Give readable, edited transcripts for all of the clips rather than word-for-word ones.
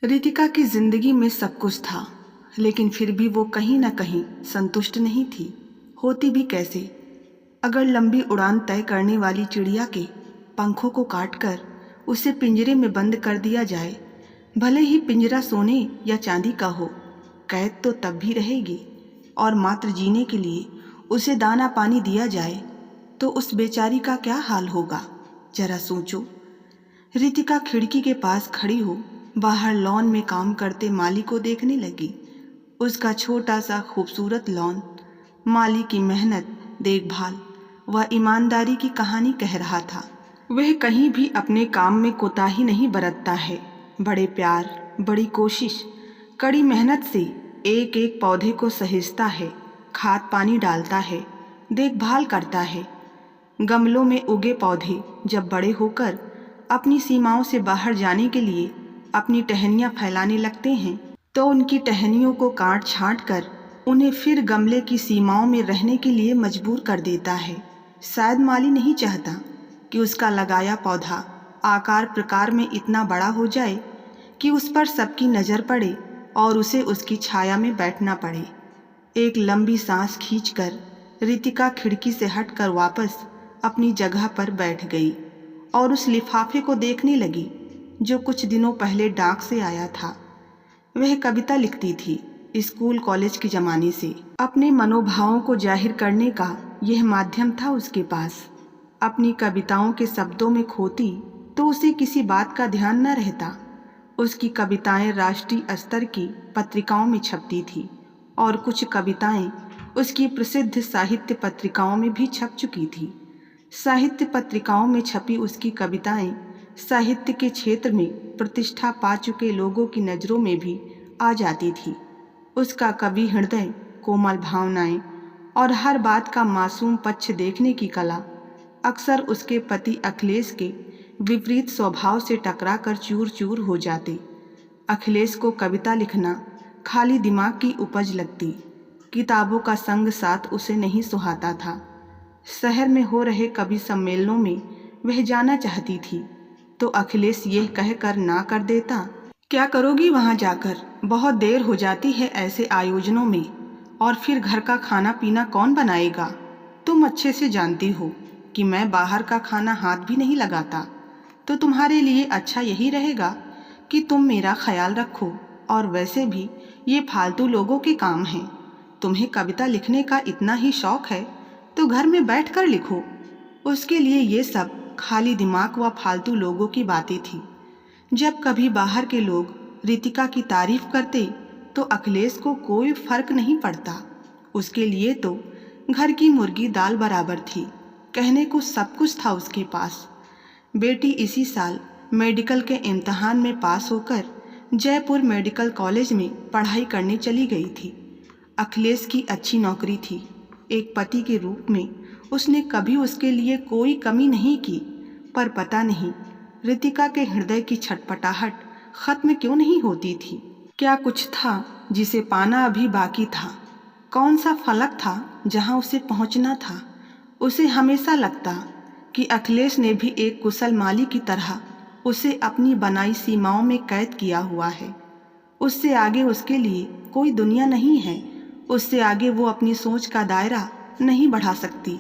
रितिका की जिंदगी में सब कुछ था, लेकिन फिर भी वो कहीं ना कहीं संतुष्ट नहीं थी। होती भी कैसे, अगर लंबी उड़ान तय करने वाली चिड़िया के पंखों को काटकर उसे पिंजरे में बंद कर दिया जाए, भले ही पिंजरा सोने या चांदी का हो, कैद तो तब भी रहेगी। और मात्र जीने के लिए उसे दाना पानी दिया जाए तो उस बेचारी का क्या हाल होगा, जरा सोचो। रितिका खिड़की के पास खड़ी हो बाहर लॉन में काम करते माली को देखने लगी। उसका छोटा सा खूबसूरत लॉन माली की मेहनत, देखभाल व ईमानदारी की कहानी कह रहा था। वह कहीं भी अपने काम में कोताही नहीं बरतता है। बड़े प्यार, बड़ी कोशिश, कड़ी मेहनत से एक एक पौधे को सहेजता है, खाद पानी डालता है, देखभाल करता है। गमलों में उगे पौधे जब बड़े होकर अपनी सीमाओं से बाहर जाने के लिए अपनी टहनियाँ फैलाने लगते हैं, तो उनकी टहनियों को काट छाँट कर उन्हें फिर गमले की सीमाओं में रहने के लिए मजबूर कर देता है। शायद माली नहीं चाहता कि उसका लगाया पौधा आकार प्रकार में इतना बड़ा हो जाए कि उस पर सबकी नज़र पड़े और उसे उसकी छाया में बैठना पड़े। एक लंबी सांस खींचकर रितिका खिड़की से हटकर वापस अपनी जगह पर बैठ गई और उस लिफाफे को देखने लगी जो कुछ दिनों पहले डाक से आया था। वह कविता लिखती थी, स्कूल कॉलेज के ज़माने से। अपने मनोभावों को जाहिर करने का यह माध्यम था उसके पास। अपनी कविताओं के शब्दों में खोती तो उसे किसी बात का ध्यान न रहता। उसकी कविताएं राष्ट्रीय स्तर की पत्रिकाओं में छपती थी और कुछ कविताएं उसकी प्रसिद्ध साहित्य पत्रिकाओं में भी छप चुकी थी। साहित्य पत्रिकाओं में छपी उसकी कविताएं साहित्य के क्षेत्र में प्रतिष्ठा पा चुके लोगों की नज़रों में भी आ जाती थी। उसका कवि हृदय, कोमल भावनाएं और हर बात का मासूम पक्ष देखने की कला अक्सर उसके पति अखिलेश के विपरीत स्वभाव से टकरा कर चूर चूर हो जाते। अखिलेश को कविता लिखना खाली दिमाग की उपज लगती। किताबों का संग साथ उसे नहीं सुहाता था। शहर में हो रहे कवि सम्मेलनों में वह जाना चाहती थी तो अखिलेश यह कहकर ना कर देता, क्या करोगी वहाँ जाकर, बहुत देर हो जाती है ऐसे आयोजनों में, और फिर घर का खाना पीना कौन बनाएगा। तुम अच्छे से जानती हो कि मैं बाहर का खाना हाथ भी नहीं लगाता, तो तुम्हारे लिए अच्छा यही रहेगा कि तुम मेरा ख्याल रखो। और वैसे भी ये फालतू लोगों के काम हैं। तुम्हें कविता लिखने का इतना ही शौक है तो घर में बैठ कर लिखो। उसके लिए ये सब खाली दिमाग व फालतू लोगों की बातें थी। जब कभी बाहर के लोग रितिका की तारीफ करते तो अखिलेश को कोई फर्क नहीं पड़ता। उसके लिए तो घर की मुर्गी दाल बराबर थी। कहने को सब कुछ था उसके पास। बेटी इसी साल मेडिकल के इम्तहान में पास होकर जयपुर मेडिकल कॉलेज में पढ़ाई करने चली गई थी। अखिलेश की अच्छी नौकरी थी। एक पति के रूप में उसने कभी उसके लिए कोई कमी नहीं की, पर पता नहीं रितिका के हृदय की छटपटाहट खत्म क्यों नहीं होती थी। क्या कुछ था जिसे पाना अभी बाकी था? कौन सा फलक था जहां उसे पहुंचना था? उसे हमेशा लगता कि अखिलेश ने भी एक कुशल माली की तरह उसे अपनी बनाई सीमाओं में कैद किया हुआ है। उससे आगे उसके लिए कोई दुनिया नहीं है। उससे आगे वो अपनी सोच का दायरा नहीं बढ़ा सकती।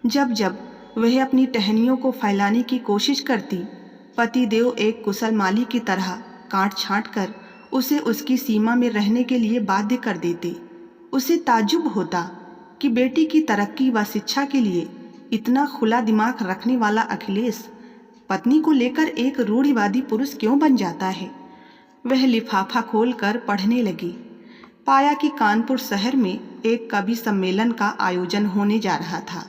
जब जब वह अपनी टहनियों को फैलाने की कोशिश करती, पतिदेव एक कुशल माली की तरह काट छाँट कर उसे उसकी सीमा में रहने के लिए बाध्य कर देते। उसे ताज्जुब होता कि बेटी की तरक्की व शिक्षा के लिए इतना खुला दिमाग रखने वाला अखिलेश पत्नी को लेकर एक रूढ़िवादी पुरुष क्यों बन जाता है। वह लिफाफा खोलकर पढ़ने लगी। पाया कि कानपुर शहर में एक कवि सम्मेलन का आयोजन होने जा रहा था,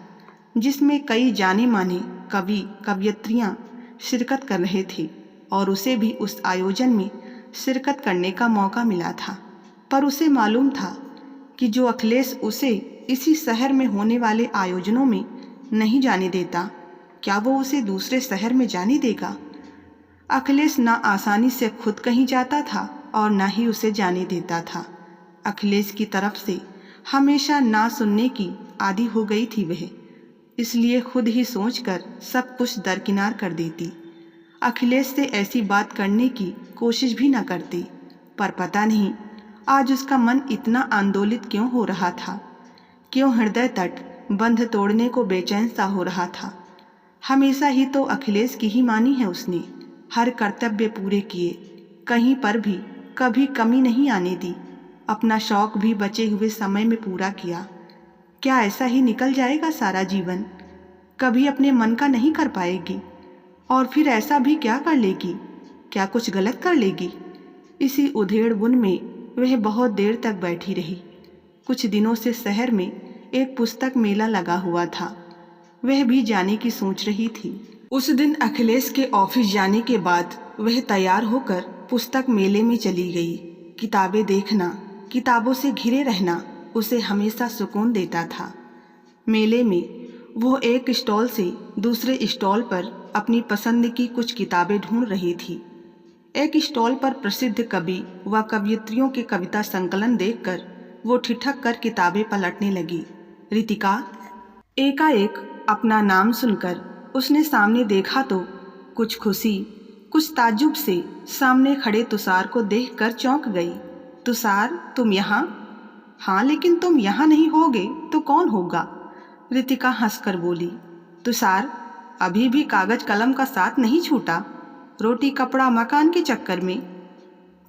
जिसमें कई जाने माने कवि कवयित्रियाँ शिरकत कर रहे थे और उसे भी उस आयोजन में शिरकत करने का मौका मिला था। पर उसे मालूम था कि जो अखिलेश उसे इसी शहर में होने वाले आयोजनों में नहीं जाने देता, क्या वो उसे दूसरे शहर में जाने देगा। अखिलेश ना आसानी से खुद कहीं जाता था और ना ही उसे जाने देता था। अखिलेश की तरफ से हमेशा ना सुनने की आदी हो गई थी वह, इसलिए खुद ही सोचकर सब कुछ दरकिनार कर देती। अखिलेश से ऐसी बात करने की कोशिश भी न करती। पर पता नहीं आज उसका मन इतना आंदोलित क्यों हो रहा था, क्यों हृदय तट बंध तोड़ने को बेचैन सा हो रहा था। हमेशा ही तो अखिलेश की ही मानी है उसने, हर कर्तव्य पूरे किए, कहीं पर भी कभी कमी नहीं आने दी, अपना शौक भी बचे हुए समय में पूरा किया। क्या ऐसा ही निकल जाएगा सारा जीवन? कभी अपने मन का नहीं कर पाएगी, और फिर ऐसा भी क्या कर लेगी? क्या कुछ गलत कर लेगी? इसी उधेड़ बुन में वह बहुत देर तक बैठी रही। कुछ दिनों से शहर में एक पुस्तक मेला लगा हुआ था, वह भी जाने की सोच रही थी। उस दिन अखिलेश के ऑफिस जाने के बाद वह तैयार होकर पुस्तक मेले में चली गई। किताबें देखना, किताबों से घिरे रहना उसे हमेशा सुकून देता था। मेले में वो एक स्टॉल से दूसरे स्टॉल पर अपनी पसंद की कुछ किताबें ढूंढ रही थी। एक स्टॉल पर प्रसिद्ध कवि व कवयित्रियों के कविता संकलन देखकर वो ठिठक कर किताबें पलटने लगी। रितिका। एकाएक अपना नाम सुनकर उसने सामने देखा तो कुछ खुशी, कुछ ताज्जुब से सामने खड़े तुषार को देखकर चौंक गई। तुषार, तुम यहाँ? हाँ, लेकिन तुम यहाँ नहीं होगे तो कौन होगा? रितिका हंसकर बोली। तुषार, अभी भी कागज कलम का साथ नहीं छूटा? रोटी कपड़ा मकान के चक्कर में?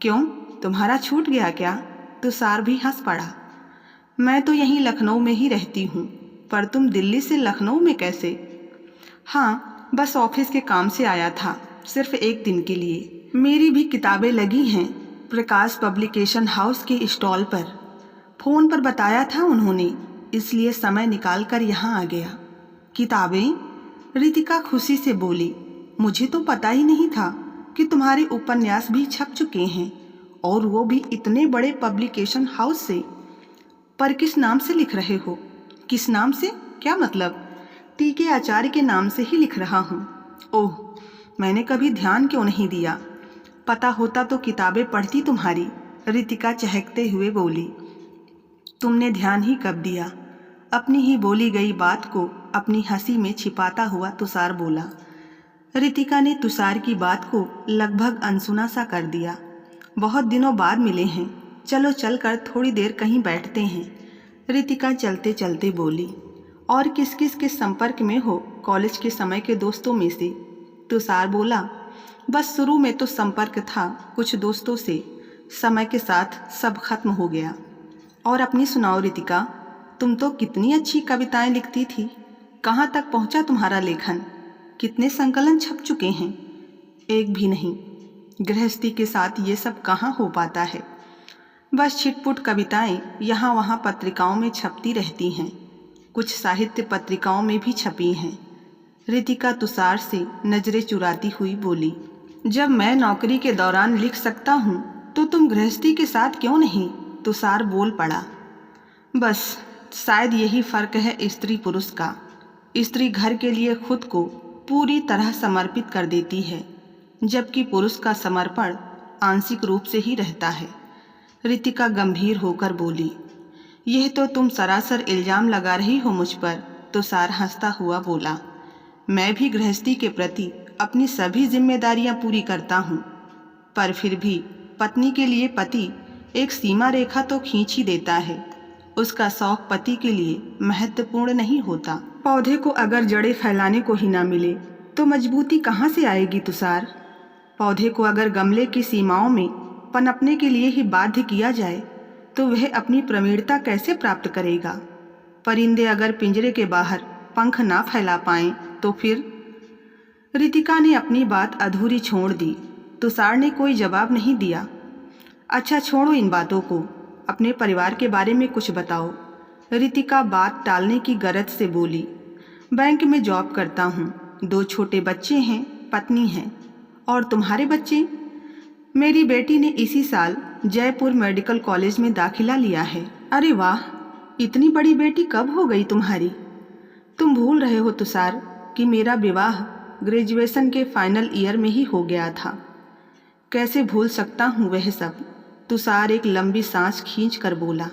क्यों, तुम्हारा छूट गया क्या? तुषार भी हंस पड़ा। मैं तो यहीं लखनऊ में ही रहती हूँ, पर तुम दिल्ली से लखनऊ में कैसे? हाँ, बस ऑफिस के काम से आया था, सिर्फ एक दिन के लिए। मेरी भी किताबें लगी हैं प्रकाश पब्लिकेशन हाउस के स्टॉल पर। फ़ोन पर बताया था उन्होंने, इसलिए समय निकाल कर यहाँ आ गया। किताबें? रितिका खुशी से बोली। मुझे तो पता ही नहीं था कि तुम्हारे उपन्यास भी छप चुके हैं, और वो भी इतने बड़े पब्लिकेशन हाउस से। पर किस नाम से लिख रहे हो? किस नाम से? क्या मतलब? टीके आचार्य के नाम से ही लिख रहा हूँ। ओह, मैंने कभी ध्यान क्यों नहीं दिया? पता होता तो किताबें पढ़ती तुम्हारी। रितिका चहकते हुए बोली। तुमने ध्यान ही कब दिया? अपनी ही बोली गई बात को अपनी हंसी में छिपाता हुआ तुषार बोला। रितिका ने तुषार की बात को लगभग अनसुना सा कर दिया। बहुत दिनों बाद मिले हैं, चलो चलकर थोड़ी देर कहीं बैठते हैं। रितिका चलते चलते बोली। और किस किस के संपर्क में हो कॉलेज के समय के दोस्तों में से? तुषार बोला। बस शुरू में तो संपर्क था कुछ दोस्तों से, समय के साथ सब खत्म हो गया। और अपनी सुनाओ रितिका, तुम तो कितनी अच्छी कविताएं लिखती थी, कहाँ तक पहुँचा तुम्हारा लेखन? कितने संकलन छप चुके हैं? एक भी नहीं। गृहस्थी के साथ ये सब कहाँ हो पाता है। बस छिटपुट कविताएं यहाँ वहाँ पत्रिकाओं में छपती रहती हैं, कुछ साहित्य पत्रिकाओं में भी छपी हैं। रितिका तुषार से नजरें चुराती हुई बोली। जब मैं नौकरी के दौरान लिख सकता हूँ तो तुम गृहस्थी के साथ क्यों नहीं? तुषार बोल पड़ा। बस शायद यही फर्क है स्त्री पुरुष का। स्त्री घर के लिए खुद को पूरी तरह समर्पित कर देती है, जबकि पुरुष का समर्पण आंशिक रूप से ही रहता है। रितिका गंभीर होकर बोली। यह तो तुम सरासर इल्जाम लगा रही हो मुझ पर। तुषार हंसता हुआ बोला। मैं भी गृहस्थी के प्रति अपनी सभी जिम्मेदारियां पूरी करता हूँ, पर फिर भी पत्नी के लिए पति एक सीमा रेखा तो खींच ही देता है। उसका शौक पति के लिए महत्वपूर्ण नहीं होता। पौधे को अगर जड़ें फैलाने को ही ना मिले तो मजबूती कहाँ से आएगी तुषार? पौधे को अगर गमले की सीमाओं में पनपने के लिए ही बाध्य किया जाए तो वह अपनी प्रवीणता कैसे प्राप्त करेगा? परिंदे अगर पिंजरे के बाहर पंख ना फैला पाएं तो फिर? रितिका ने अपनी बात अधूरी छोड़ दी। तुषार ने कोई जवाब नहीं दिया। अच्छा छोड़ो इन बातों को, अपने परिवार के बारे में कुछ बताओ। रितिका बात टालने की गरज से बोली। बैंक में जॉब करता हूँ, 2 छोटे बच्चे हैं, पत्नी है। और तुम्हारे बच्चे? मेरी बेटी ने इसी साल जयपुर मेडिकल कॉलेज में दाखिला लिया है। अरे वाह, इतनी बड़ी बेटी कब हो गई तुम्हारी? तुम भूल रहे हो तुषार कि मेरा विवाह ग्रेजुएशन के फाइनल ईयर में ही हो गया था। कैसे भूल सकता हूँ वह सब? तुषार एक लंबी सांस खींच कर बोला।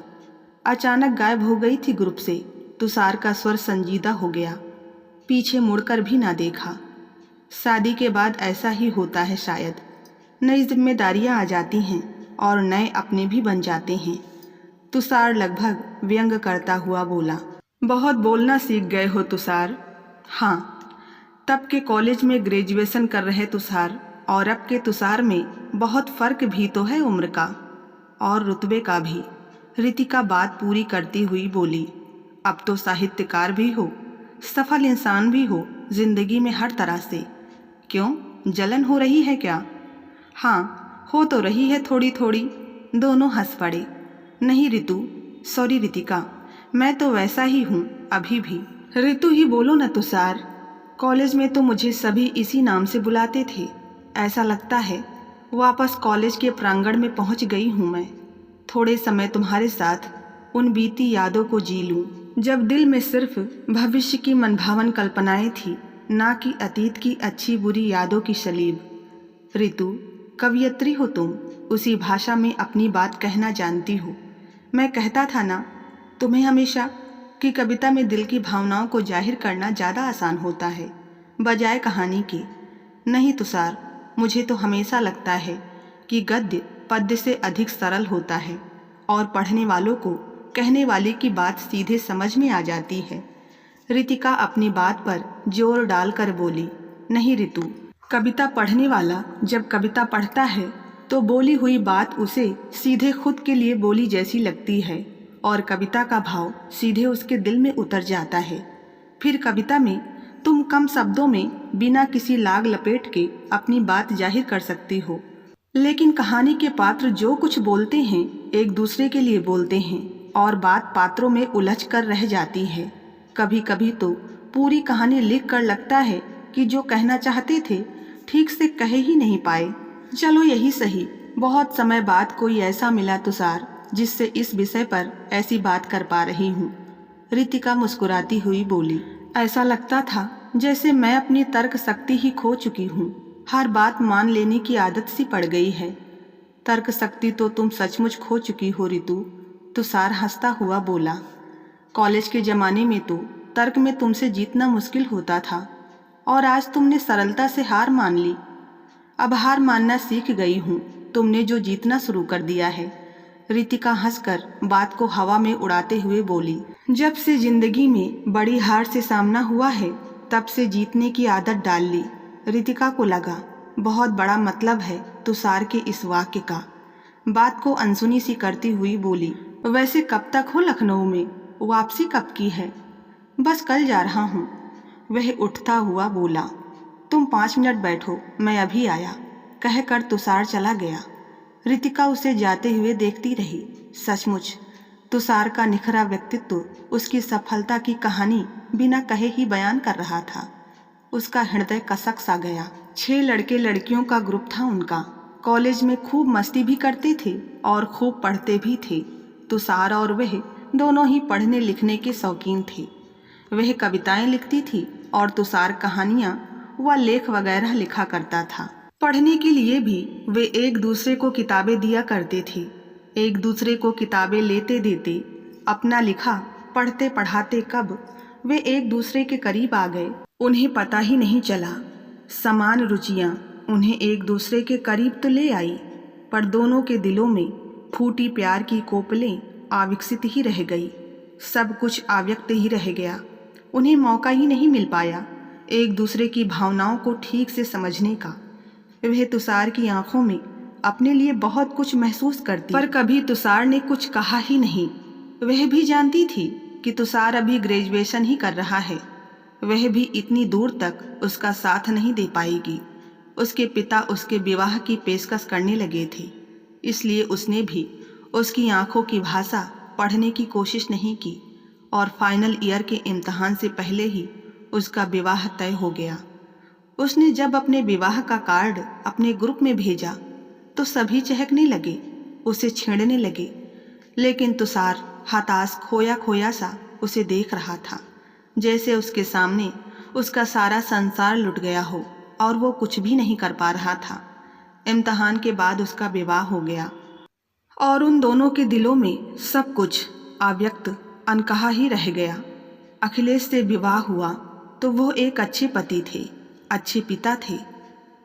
अचानक गायब हो गई थी ग्रुप से। तुषार का स्वर संजीदा हो गया, पीछे मुड़कर भी ना देखा। शादी के बाद ऐसा ही होता है शायद। नई जिम्मेदारियां आ जाती हैं और नए अपने भी बन जाते हैं। तुषार लगभग व्यंग करता हुआ बोला। बहुत बोलना सीख गए हो तुषार। हाँ, तब के कॉलेज में ग्रेजुएशन कर रहे तुषार और अब के तुषार में बहुत फ़र्क भी तो है, उम्र का और रुतबे का भी। रितिका बात पूरी करती हुई बोली। अब तो साहित्यकार भी हो, सफल इंसान भी हो, जिंदगी में हर तरह से। क्यों, जलन हो रही है क्या? हाँ, हो तो रही है थोड़ी थोड़ी। दोनों हंस पड़े। नहीं रितु, सॉरी रितिका, मैं तो वैसा ही हूँ अभी भी। रितु ही बोलो न तुषार। कॉलेज में तो मुझे सभी इसी नाम से बुलाते थे। ऐसा लगता है वापस कॉलेज के प्रांगण में पहुँच गई हूँ मैं। थोड़े समय तुम्हारे साथ उन बीती यादों को जी लूँ, जब दिल में सिर्फ भविष्य की मनभावन कल्पनाएं थी, ना कि अतीत की अच्छी बुरी यादों की शलीब। रितु, कवियत्री हो तुम, उसी भाषा में अपनी बात कहना जानती हो। मैं कहता था ना तुम्हें हमेशा कि कविता में दिल की भावनाओं को जाहिर करना ज़्यादा आसान होता है बजाय कहानी के। नहीं तुषार, मुझे तो हमेशा लगता है कि गद्य पद्य से अधिक सरल होता है और पढ़ने वालों को कहने वाले की बात सीधे समझ में आ जाती है। रितिका अपनी बात पर जोर डालकर बोली। नहीं रितु, कविता पढ़ने वाला जब कविता पढ़ता है तो बोली हुई बात उसे सीधे खुद के लिए बोली जैसी लगती है और कविता का भाव सीधे उसके दिल में उतर जाता है। फिर कविता में तुम कम शब्दों में बिना किसी लाग लपेट के अपनी बात जाहिर कर सकती हो, लेकिन कहानी के पात्र जो कुछ बोलते हैं एक दूसरे के लिए बोलते हैं और बात पात्रों में उलझ कर रह जाती है। कभी कभी तो पूरी कहानी लिख कर लगता है कि जो कहना चाहते थे ठीक से कहे ही नहीं पाए। चलो यही सही, बहुत समय बाद कोई ऐसा मिला तुषार जिससे इस विषय पर ऐसी बात कर पा रही हूँ। रितिका मुस्कुराती हुई बोली। ऐसा लगता था जैसे मैं अपनी तर्क शक्ति ही खो चुकी हूँ। हर बात मान लेने की आदत सी पड़ गई है। तर्क शक्ति तो तुम सचमुच खो चुकी हो रितु, तुषार हंसता हुआ बोला। कॉलेज के ज़माने में तो तर्क में तुमसे जीतना मुश्किल होता था और आज तुमने सरलता से हार मान ली। अब हार मानना सीख गई हूँ, तुमने जो जीतना शुरू कर दिया है। रितिका हंसकर बात को हवा में उड़ाते हुए बोली। जब से जिंदगी में बड़ी हार से सामना हुआ है तब से जीतने की आदत डाल ली। रितिका को लगा बहुत बड़ा मतलब है तुषार के इस वाक्य का। बात को अनसुनी सी करती हुई बोली। वैसे कब तक हो लखनऊ में? वापसी कब की है? बस कल जा रहा हूँ, वह उठता हुआ बोला। तुम 5 मिनट बैठो, मैं अभी आया, कहकर तुषार चला गया। रितिका उसे जाते हुए देखती रही। सचमुच तुषार का निखरा व्यक्तित्व उसकी सफलता की कहानी बिना कहे ही बयान कर रहा था। उसका हृदय कसक सा गया। 6 लड़के लड़कियों का ग्रुप था उनका। कॉलेज में खूब मस्ती भी करते थे और खूब पढ़ते भी थे। तुषार और वह दोनों ही पढ़ने लिखने के शौकीन थे। वह कविताएं लिखती थी और तुषार कहानियाँ व लेख वगैरह लिखा करता था। पढ़ने के लिए भी वे एक दूसरे को किताबें दिया करते थे। एक दूसरे को किताबें लेते देते अपना लिखा पढ़ते पढ़ाते कब वे एक दूसरे के करीब आ गए उन्हें पता ही नहीं चला। समान रुचियां उन्हें एक दूसरे के करीब तो ले आई, पर दोनों के दिलों में फूटी प्यार की कोपलें अविकसित ही रह गई। सब कुछ अव्यक्त ही रह गया। उन्हें मौका ही नहीं मिल पाया एक दूसरे की भावनाओं को ठीक से समझने का। वह तुषार की आंखों में अपने लिए बहुत कुछ महसूस करती, पर कभी तुषार ने कुछ कहा ही नहीं। वह भी जानती थी कि तुषार अभी ग्रेजुएशन ही कर रहा है। वह भी इतनी दूर तक उसका साथ नहीं दे पाएगी। उसके पिता उसके विवाह की पेशकश करने लगे थे, इसलिए उसने भी उसकी आंखों की भाषा पढ़ने की कोशिश नहीं की और फाइनल ईयर के इम्तहान से पहले ही उसका विवाह तय हो गया। उसने जब अपने विवाह का कार्ड अपने ग्रुप में भेजा तो सभी चहकने लगे, उसे छेड़ने लगे, लेकिन तुषार हताश खोया खोया सा उसे देख रहा था, जैसे उसके सामने उसका सारा संसार लुट गया हो और वो कुछ भी नहीं कर पा रहा था। इम्तहान के बाद उसका विवाह हो गया और उन दोनों के दिलों में सब कुछ अव्यक्त अनकहा ही रह गया। अखिलेश से विवाह हुआ तो वो एक अच्छे पति थे, अच्छे पिता थे,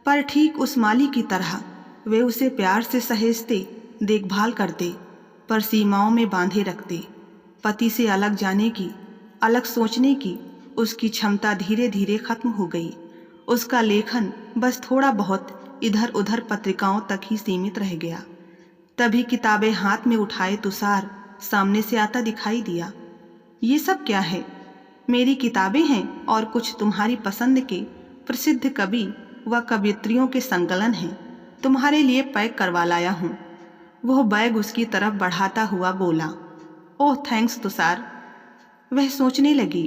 पर ठीक उस माली की तरह वे उसे प्यार से सहेजते, देखभाल करते, पर सीमाओं में बांधे रखते। पति से अलग जाने की, अलग सोचने की उसकी क्षमता धीरे धीरे खत्म हो गई। उसका लेखन बस थोड़ा बहुत इधर उधर पत्रिकाओं तक ही सीमित रह गया। तभी किताबें हाथ में उठाए तुषार सामने से आता दिखाई दिया। ये सब क्या है? मेरी किताबें हैं और कुछ तुम्हारी पसंद के प्रसिद्ध कवि व कवयित्रियों के संकलन हैं। तुम्हारे लिए पैक करवा लाया हूँ। वह बैग उसकी तरफ बढ़ाता हुआ बोला। ओह थैंक्स तुषार। वह सोचने लगी,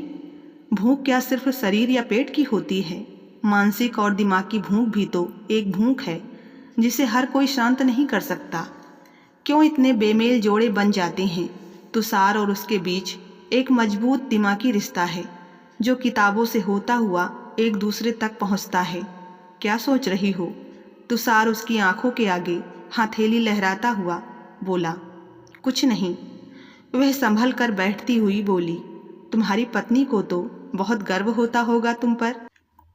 भूख क्या सिर्फ शरीर या पेट की होती है? मानसिक और दिमागी भूख भी तो एक भूख है जिसे हर कोई शांत नहीं कर सकता। क्यों इतने बेमेल जोड़े बन जाते हैं? तुषार और उसके बीच एक मजबूत दिमागी रिश्ता है जो किताबों से होता हुआ एक दूसरे तक पहुंचता है। क्या सोच रही हो? तुषार उसकी आंखों के आगे हथेली लहराता हुआ बोला। कुछ नहीं। वह संभल कर बैठती हुई बोली। तुम्हारी पत्नी को तो बहुत गर्व होता होगा तुम पर।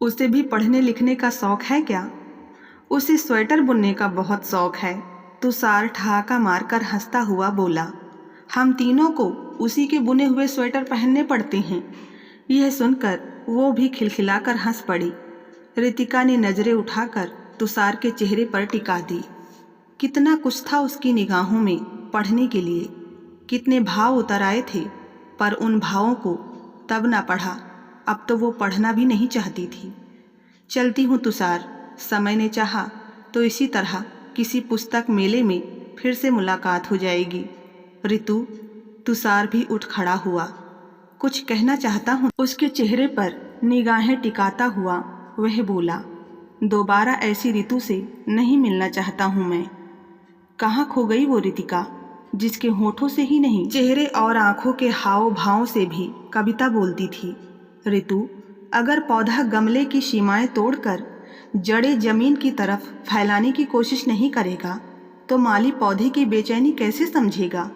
उसे भी पढ़ने लिखने का शौक है क्या? उसे स्वेटर बुनने का बहुत शौक है। तुषार ठहाका मारकर हंसता हुआ बोला। हम तीनों को उसी के बुने हुए स्वेटर पहनने पड़ते हैं। यह सुनकर वो भी खिलखिलाकर हंस पड़ी। रितिका ने नजरें उठाकर तुषार के चेहरे पर टिका दी। कितना कुछ था उसकी निगाहों में पढ़ने के लिए, कितने भाव उतर आए थे, पर उन भावों को तब ना पढ़ा, अब तो वो पढ़ना भी नहीं चाहती थी। चलती हूँ तुषार, समय ने चाहा तो इसी तरह किसी पुस्तक मेले में फिर से मुलाकात हो जाएगी। ऋतु। तुषार भी उठ खड़ा हुआ। कुछ कहना चाहता हूँ। उसके चेहरे पर निगाहें टिकाता हुआ वह बोला। दोबारा ऐसी ऋतु से नहीं मिलना चाहता हूँ मैं। कहाँ खो गई वो रितिका जिसके होठों से ही नहीं, चेहरे और आंखों के हाव भावों से भी कविता बोलती थी। ऋतु, अगर पौधा गमले की सीमाएं तोड़कर जड़ें जमीन की तरफ फैलाने की कोशिश नहीं करेगा तो माली पौधे की बेचैनी कैसे समझेगा?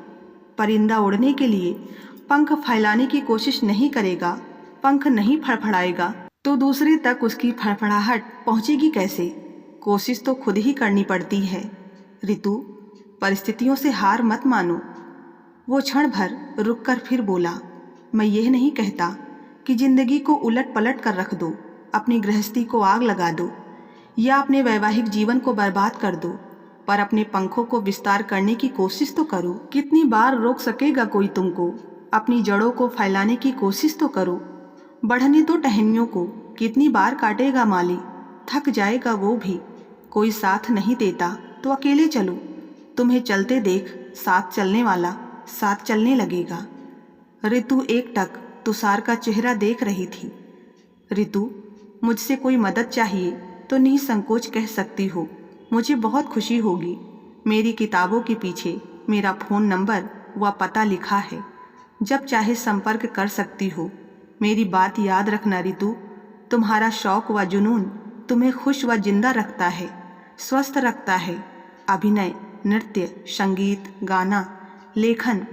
परिंदा उड़ने के लिए पंख फैलाने की कोशिश नहीं करेगा, पंख नहीं फड़फड़ाएगा तो दूसरे तक उसकी फड़फड़ाहट पहुंचेगी कैसे? कोशिश तो खुद ही करनी पड़ती है। ऋतु, परिस्थितियों से हार मत मानो। वो क्षण भर रुककर फिर बोला। मैं यह नहीं कहता कि जिंदगी को उलट पलट कर रख दो, अपनी गृहस्थी को आग लगा दो या अपने वैवाहिक जीवन को बर्बाद कर दो, पर अपने पंखों को विस्तार करने की कोशिश तो करो। कितनी बार रोक सकेगा कोई तुमको? अपनी जड़ों को फैलाने की कोशिश तो करो। बढ़ने तो टहनियों को कितनी बार काटेगा माली, थक जाएगा वो भी। कोई साथ नहीं देता तो अकेले चलो। तुम्हें चलते देख साथ चलने वाला साथ चलने लगेगा। ऋतु एकटक तुषार का चेहरा देख रही थी। ऋतु, मुझसे कोई मदद चाहिए तो निसंकोच कह सकती हो। मुझे बहुत खुशी होगी। मेरी किताबों के पीछे मेरा फ़ोन नंबर व पता लिखा है, जब चाहे संपर्क कर सकती हो। मेरी बात याद रखना ऋतु, तुम्हारा शौक व जुनून तुम्हें खुश व जिंदा रखता है, स्वस्थ रखता है। अभिनय, नृत्य, संगीत, गाना, लेखन,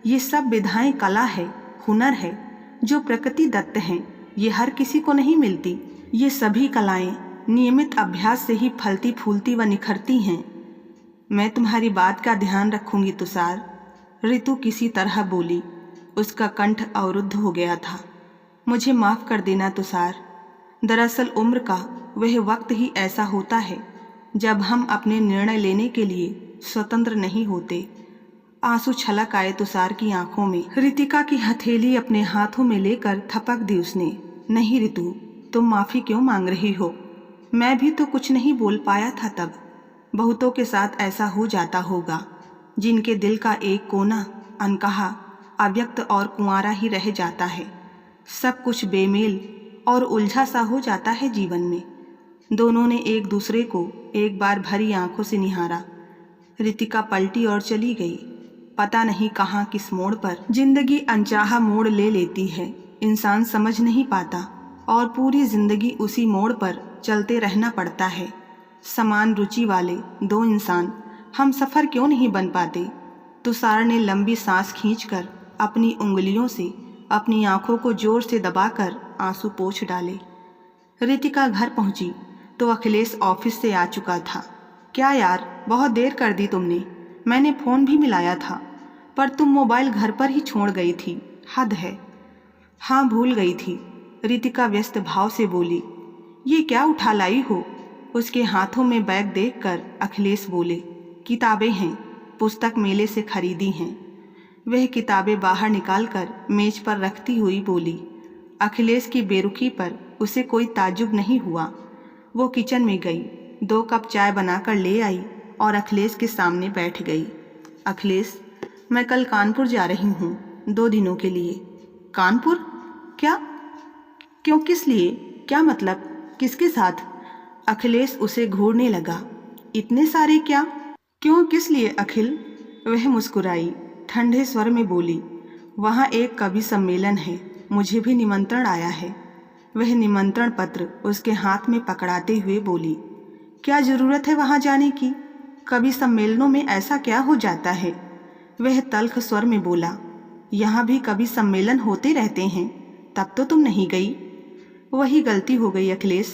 ये सब विधाएं कला है, हुनर है जो प्रकृति दत्त हैं। ये हर किसी को नहीं मिलती। ये सभी कलाएं नियमित अभ्यास से ही फलती फूलती व निखरती हैं। मैं तुम्हारी बात का ध्यान रखूंगी तुषार। ऋतु किसी तरह बोली। उसका कंठ अवरुद्ध हो गया था। मुझे माफ़ कर देना तुषार। दरअसल उम्र का वह वक्त ही ऐसा होता है जब हम अपने निर्णय लेने के लिए स्वतंत्र नहीं होते। आंसू छलक आए तुषार की आंखों में। रितिका की हथेली अपने हाथों में लेकर थपक दी उसने। नहीं ऋतु, तुम माफ़ी क्यों मांग रही हो? मैं भी तो कुछ नहीं बोल पाया था तब। बहुतों के साथ ऐसा हो जाता होगा, जिनके दिल का एक कोना अनकहा, अव्यक्त और कुंवारा ही रह जाता है। सब कुछ बेमेल और उलझा सा हो जाता है जीवन में। दोनों ने एक दूसरे को एक बार भरी आंखों से निहारा। रितिका पलटी और चली गई। पता नहीं कहाँ किस मोड़ पर जिंदगी अनचाहा मोड़ ले लेती है, इंसान समझ नहीं पाता और पूरी जिंदगी उसी मोड़ पर चलते रहना पड़ता है। समान रुचि वाले दो इंसान हम सफ़र क्यों नहीं बन पाते? तुषार ने लंबी सांस खींचकर अपनी उंगलियों से अपनी आंखों को जोर से दबाकर आंसू पोंछ डाले। रितिका घर पहुंची तो अखिलेश ऑफिस से आ चुका था। क्या यार, बहुत देर कर दी तुमने। मैंने फ़ोन भी मिलाया था, पर तुम मोबाइल घर पर ही छोड़ गई थी। हद है। हाँ, भूल गई थी, रितिका व्यस्त भाव से बोली। ये क्या उठा लाई हो? उसके हाथों में बैग देखकर अखिलेश बोले। किताबें हैं, पुस्तक मेले से खरीदी हैं। वह किताबें बाहर निकालकर मेज पर रखती हुई बोली। अखिलेश की बेरुखी पर उसे कोई ताज्जुब नहीं हुआ। वो किचन में गई, 2 कप चाय बनाकर ले आई और अखिलेश के सामने बैठ गई। अखिलेश, मैं कल कानपुर जा रही हूँ 2 दिनों के लिए। कानपुर? क्या? क्यों, किस लिए? क्या मतलब? किसके साथ? अखिलेश उसे घूरने लगा। इतने सारे क्या? क्यों, किस लिए अखिल? वह मुस्कुराई, ठंडे स्वर में बोली। वहाँ एक कवि सम्मेलन है, मुझे भी निमंत्रण आया है। वह निमंत्रण पत्र उसके हाथ में पकड़ाते हुए बोली। क्या ज़रूरत है वहाँ जाने की? कवि सम्मेलनों में ऐसा क्या हो जाता है? वह तल्ख स्वर में बोला। यहाँ भी कवि सम्मेलन होते रहते हैं, तब तो तुम नहीं गई। वही गलती हो गई अखिलेश,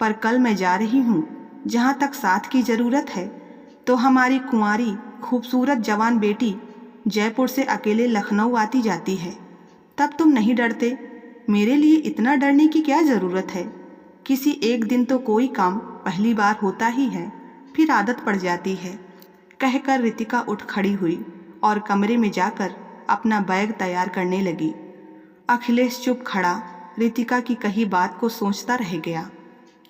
पर कल मैं जा रही हूँ। जहाँ तक साथ की ज़रूरत है तो हमारी कुंवारी खूबसूरत जवान बेटी जयपुर से अकेले लखनऊ आती जाती है। तब तुम नहीं डरते? मेरे लिए इतना डरने की क्या ज़रूरत है? किसी एक दिन तो कोई काम पहली बार होता ही है, फिर आदत पड़ जाती है। कहकर रितिका उठ खड़ी हुई और कमरे में जाकर अपना बैग तैयार करने लगी। अखिलेश चुप खड़ा रितिका की कही बात को सोचता रह गया।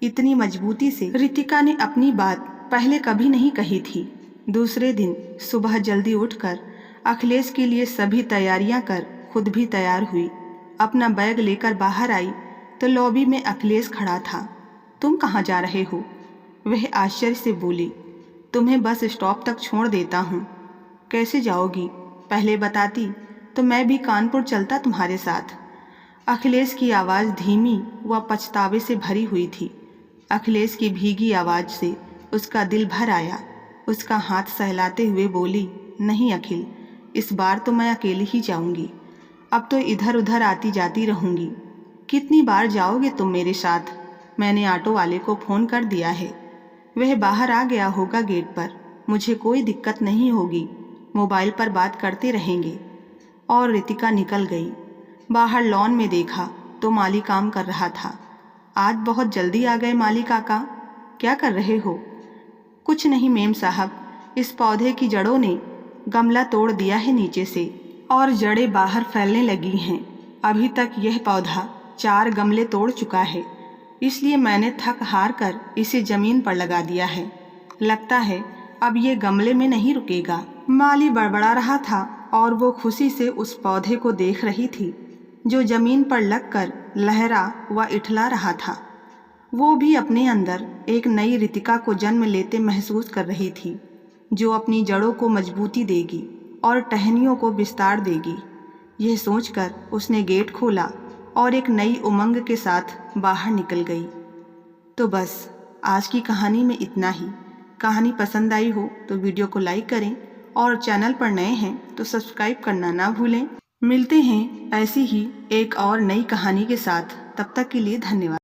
इतनी मजबूती से रितिका ने अपनी बात पहले कभी नहीं कही थी। दूसरे दिन सुबह जल्दी उठकर अखिलेश के लिए सभी तैयारियां कर खुद भी तैयार हुई। अपना बैग लेकर बाहर आई तो लॉबी में अखिलेश खड़ा था। तुम कहाँ जा रहे हो? वह आश्चर्य से बोली। तुम्हें बस स्टॉप तक छोड़ देता हूँ। कैसे जाओगी? पहले बताती तो मैं भी कानपुर चलता तुम्हारे साथ। अखिलेश की आवाज़ धीमी व पछतावे से भरी हुई थी। अखिलेश की भीगी आवाज़ से उसका दिल भर आया। उसका हाथ सहलाते हुए बोली, नहीं अखिल, इस बार तो मैं अकेली ही जाऊंगी। अब तो इधर उधर आती जाती रहूंगी। कितनी बार जाओगे तुम मेरे साथ? मैंने ऑटो वाले को फ़ोन कर दिया है, वह बाहर आ गया होगा गेट पर। मुझे कोई दिक्कत नहीं होगी, मोबाइल पर बात करते रहेंगे। और रितिका निकल गई। बाहर लॉन में देखा तो माली काम कर रहा था। आज बहुत जल्दी आ गए माली काका, क्या कर रहे हो? कुछ नहीं मेम साहब, इस पौधे की जड़ों ने गमला तोड़ दिया है नीचे से और जड़ें बाहर फैलने लगी हैं। अभी तक यह पौधा 4 गमले तोड़ चुका है, इसलिए मैंने थक हार कर इसे ज़मीन पर लगा दिया है। लगता है अब ये गमले में नहीं रुकेगा। माली बड़बड़ा रहा था और वो खुशी से उस पौधे को देख रही थी जो ज़मीन पर लगकर लहरा व इठला रहा था। वो भी अपने अंदर एक नई रितिका को जन्म लेते महसूस कर रही थी, जो अपनी जड़ों को मजबूती देगी और टहनियों को विस्तार देगी। यह सोचकर उसने गेट खोला और एक नई उमंग के साथ बाहर निकल गई। तो बस आज की कहानी में इतना ही। कहानी पसंद आई हो तो वीडियो को लाइक करें और चैनल पर नए हैं तो सब्सक्राइब करना ना भूलें। मिलते हैं ऐसी ही एक और नई कहानी के साथ। तब तक के लिए धन्यवाद।